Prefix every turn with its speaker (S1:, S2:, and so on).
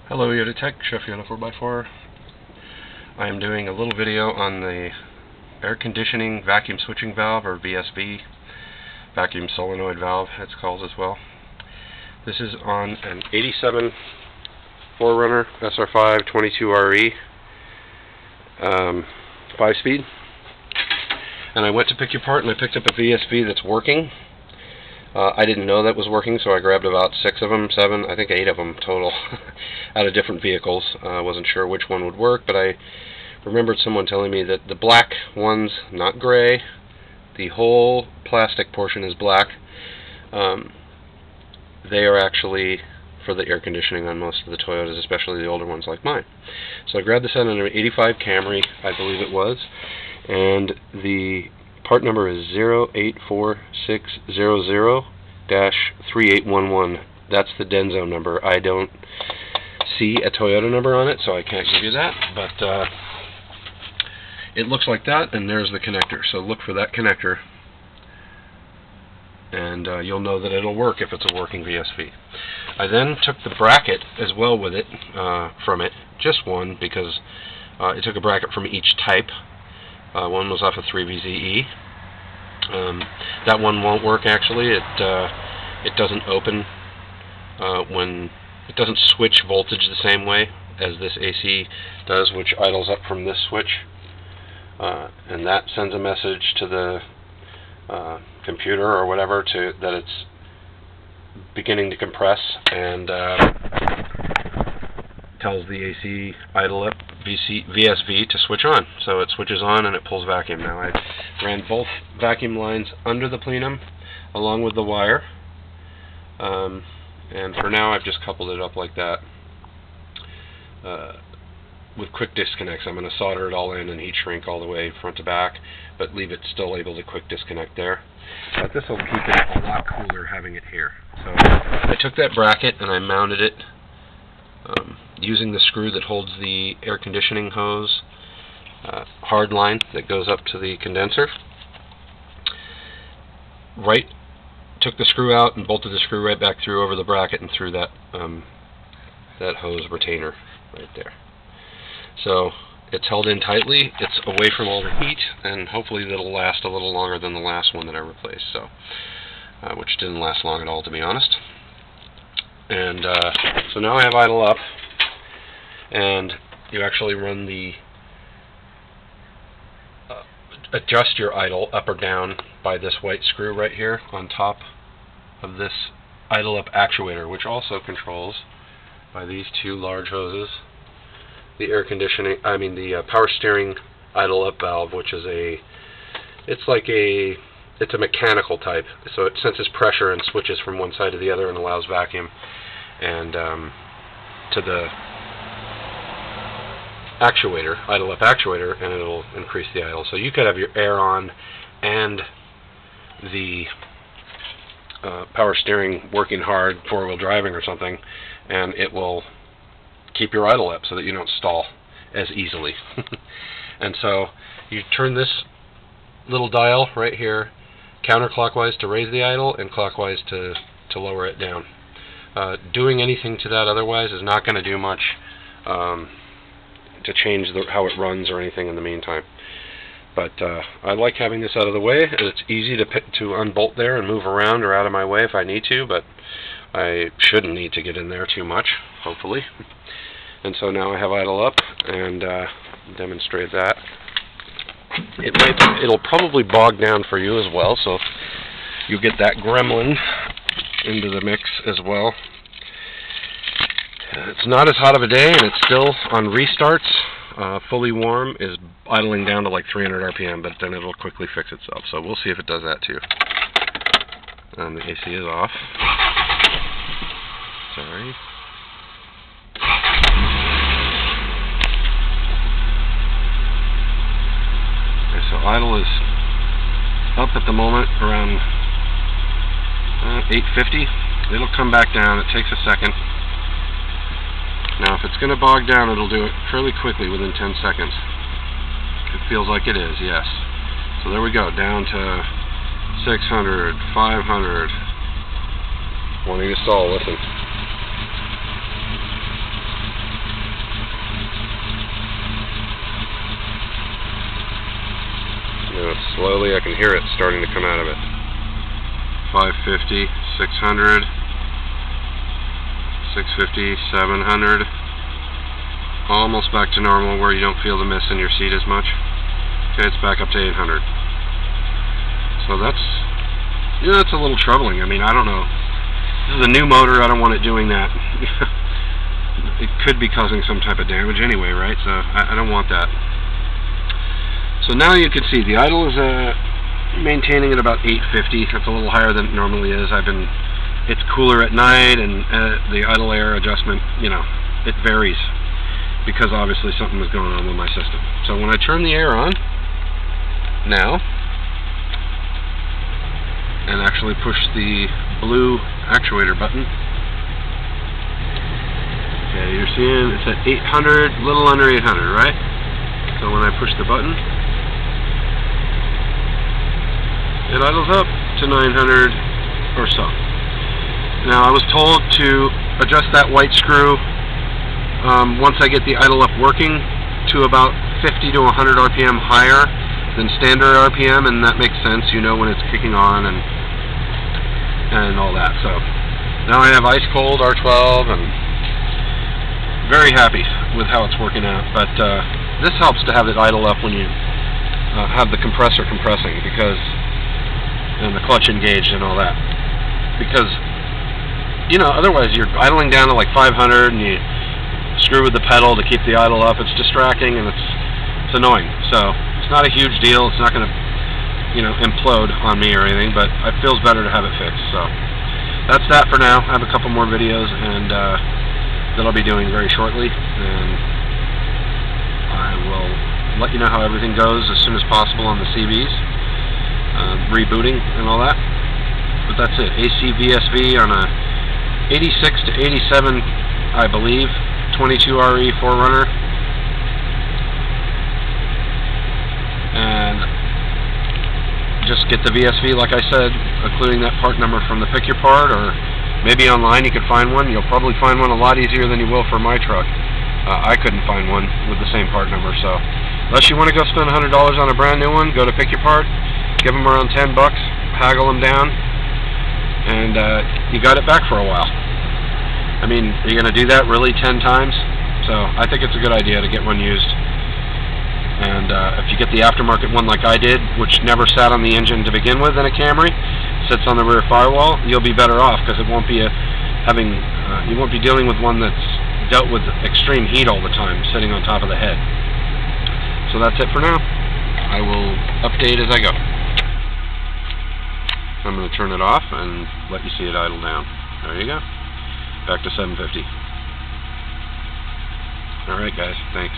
S1: Hello Yoda Tech, Chef Yoda 4x4. I am doing a little video on the air conditioning vacuum switching valve, or VSV, vacuum solenoid valve it's called as well. This is on an 87 4Runner SR5 22RE 5-speed. And I went to pick you apart and I picked up a VSV that's working. I didn't know that was working, so I grabbed about 6 of them, 7, I think 8 of them total, out of different vehicles. I wasn't sure which one would work, but I remembered someone telling me that the black ones, not gray, the whole plastic portion is black. They are actually for the air conditioning on most of the Toyotas, especially the older ones like mine. So I grabbed this out on an 85 Camry, I believe it was, and the part number is 084600-3811. That's the Denso number. I don't see a Toyota number on it, so I can't give you that, but it looks like that, and there's the connector. So look for that connector, and you'll know that it'll work if it's a working VSV. I then took the bracket as well with it, from it, just one, because it took a bracket from each type. One was off of 3VZE. That one won't work actually. It doesn't open when it doesn't switch voltage the same way as this AC does, which idles up from this switch, and that sends a message to the computer or whatever that it's beginning to compress, and tells the AC idle up VSV to switch on. So it switches on and it pulls vacuum. Now I ran both vacuum lines under the plenum along with the wire, and for now I've just coupled it up like that with quick disconnects. I'm going to solder it all in and heat shrink all the way front to back, but leave it still able to quick disconnect there. But this will keep it a lot cooler having it here. So I took that bracket and I mounted it using the screw that holds the air conditioning hose hard line that goes up to the condenser. Took the screw out and bolted the screw right back through over the bracket and through that that hose retainer right there. So it's held in tightly, it's away from all the heat, and hopefully that'll last a little longer than the last one that I replaced, so which didn't last long at all, to be honest. And so now I have idle up, and you actually run the adjust your idle up or down by this white screw right here on top of this idle up actuator, which also controls by these two large hoses the air conditioning, the power steering idle up valve, which is it's a mechanical type, so it senses pressure and switches from one side to the other and allows vacuum, and to the actuator, idle up actuator, and it'll increase the idle. So you could have your air on and the power steering working hard, four-wheel driving or something, and it will keep your idle up so that you don't stall as easily. And so you turn this little dial right here counterclockwise to raise the idle and clockwise to lower it down. Doing anything to that otherwise is not going to do much to change how it runs or anything in the meantime. But I like having this out of the way. It's easy to unbolt there and move around or out of my way if I need to, but I shouldn't need to get in there too much, hopefully. And so now I have idle up, and demonstrate that. It'll probably bog down for you as well, so you get that gremlin into the mix as well. It's not as hot of a day, and it's still on restarts. Fully warm is idling down to like 300 RPM, but then it'll quickly fix itself. So we'll see if it does that too. The AC is off. Sorry. Okay, so idle is up at the moment around 850. It'll come back down. It takes a second. Now, if it's going to bog down, it'll do it fairly quickly within 10 seconds. It feels like it is, yes. So there we go, down to 600, 500. Wanting to stall, listen. Slowly, I can hear it starting to come out of it. 550, 600, 650, 700. Almost back to normal where you don't feel the miss in your seat as much. Okay, it's back up to 800. So that's, yeah, it's a little troubling. I mean, I don't know. This is a new motor. I don't want it doing that. It could be causing some type of damage anyway, right? So I don't want that. So now you can see the idle is maintaining at about 850. That's a little higher than it normally is. It's cooler at night, and the idle air adjustment, you know, it varies because obviously something was going on with my system. So when I turn the air on now and actually push the blue actuator button, okay, you're seeing it's at 800, a little under 800, right? So when I push the button, it idles up to 900 or so. Now I was told to adjust that white screw once I get the idle up working to about 50 to 100 RPM higher than standard RPM, and that makes sense, you know, when it's kicking on and all that. So now I have ice cold R12 and very happy with how it's working out. But this helps to have it idle up when you have the compressor compressing, because and the clutch engaged and all that, because you know, otherwise you're idling down to like 500 and you screw with the pedal to keep the idle up. It's distracting and it's annoying. So it's not a huge deal. It's not going to, you know, implode on me or anything, but it feels better to have it fixed. So that's that for now. I have a couple more videos and that I'll be doing very shortly, and I will let you know how everything goes as soon as possible on the CVs. Rebooting and all that, but that's it. C-VSV on a 86 to 87, I believe, 22RE 4Runner, and just get the VSV like I said, including that part number from the Pick Your Part, or maybe online you could find one. You'll probably find one a lot easier than you will for my truck. I couldn't find one with the same part number, so unless you want to go spend $100 on a brand new one, go to Pick Your Part. Give them around 10 bucks, haggle them down, and you got it back for a while. I mean, are you going to do that really 10 times? So I think it's a good idea to get one used. And if you get the aftermarket one like I did, which never sat on the engine to begin with in a Camry, sits on the rear firewall, you'll be better off, because it won't be you won't be dealing with one that's dealt with extreme heat all the time, sitting on top of the head. So that's it for now. I will update as I go. I'm going to turn it off and let you see it idle down. There you go. Back to 750. Alright guys, thanks.